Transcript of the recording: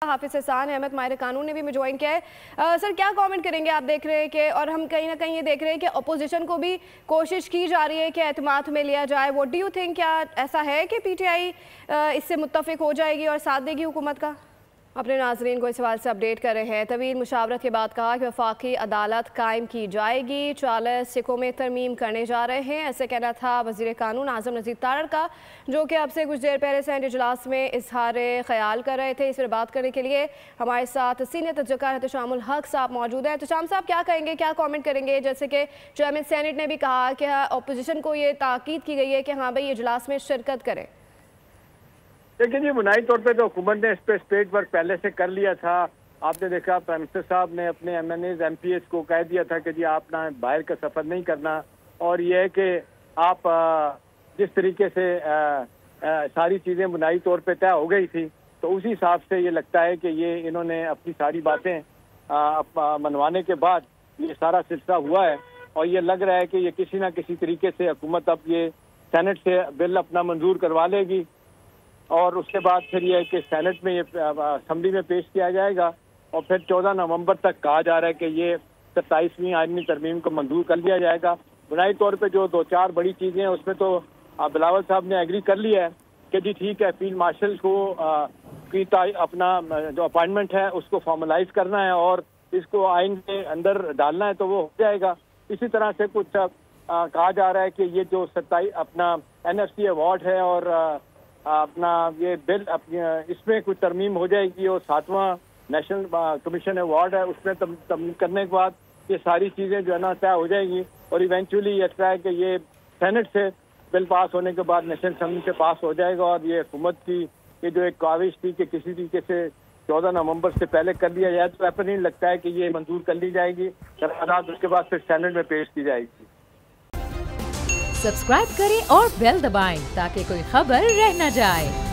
हाफिज एहसान अहमद माहिर कानून ने भी ज्वाइन किया है। सर क्या कमेंट करेंगे, आप देख रहे हैं कि और हम कहीं ना कहीं ये देख रहे हैं कि अपोजिशन को भी कोशिश की जा रही है कि एतमाद में लिया जाए। व्हाट डू यू थिंक, क्या ऐसा है कि पीटीआई इससे मुत्तफिक हो जाएगी और साथ देगी हुकूमत का? अपने नाजरीन को इस सवाल से अपडेट कर रहे हैं। तवील मुशावरत के बाद कहा कि वफाकी अदालत कायम की जाएगी, 40 सिकों में तरमीम करने जा रहे हैं, ऐसे कहना था वज़ीर कानून आज़म नज़ीर तारड़ का, जो कि अब से कुछ देर पहले सेनेट इजलास में इजहार ख्याल कर रहे थे। इस पर बात करने के लिए हमारे साथ सीनियर तजक्कार एहतशामुल हक साहब मौजूद हैं। एहतशाम साहब क्या कहेंगे, क्या कॉमेंट करेंगे? जैसे कि चेयरमैन सेनेट ने भी कहा कि अपोजिशन को ये ताकीद की गई है कि हाँ भाई इजलास में शिरकत करें। देखिए जी, बुनियादी तौर पे तो हुकूमत ने इस पर स्टेट वर्क पहले से कर लिया था। आपने देखा प्राइम मिनिस्टर साहब ने अपने MNAs MPs को कह दिया था कि जी आप ना बाहर का सफ़र नहीं करना, और ये है कि आप जिस तरीके से सारी चीज़ें बुनियादी तौर पे तय हो गई थी, तो उसी हिसाब से ये लगता है कि ये इन्होंने अपनी सारी बातें मनवाने के बाद ये सारा सिलसिला हुआ है। और ये लग रहा है कि ये किसी ना किसी तरीके से हुकूमत अब ये सेनेट से बिल अपना मंजूर करवा लेगी, और उसके बाद फिर ये है कि सेनेट में ये असम्बली में पेश किया जाएगा, और फिर 14 नवंबर तक कहा जा रहा है कि ये 27वीं आइनी तरमीम को मंजूर कर लिया जाएगा। बुनियादी तौर पे जो 2-4 बड़ी चीज़ें हैं उसमें तो बिलावल साहब ने एग्री कर लिया है कि जी ठीक है, फील्ड मार्शल को अपना जो अपॉइंटमेंट है उसको फॉर्मलाइज करना है और इसको आइन के अंदर डालना है, तो वो हो जाएगा। इसी तरह से कुछ कहा जा रहा है कि ये जो 27 अपना NFC अवार्ड है और अपना ये बिल इसमें कुछ तरमीम हो जाएगी, और 7वां नेशनल कमीशन अवार्ड है उसमें तरमीम करने के बाद ये सारी चीज़ें जो है ना तय हो जाएंगी, और इवेंचुअली ऐसा है कि ये सेनेट से बिल पास होने के बाद नेशनल असेंबली से पास हो जाएगा। और ये हुकूमत की ये जो एक काविश थी कि किसी तरीके से 14 नवंबर से पहले कर लिया जाए, तो ऐसा नहीं लगता है कि ये मंजूर कर ली जाएगी करारदाद, उसके बाद फिर सेनेट में पेश की जाएगी। सब्सक्राइब करें और बेल दबाएं ताकि कोई खबर रह न जाए।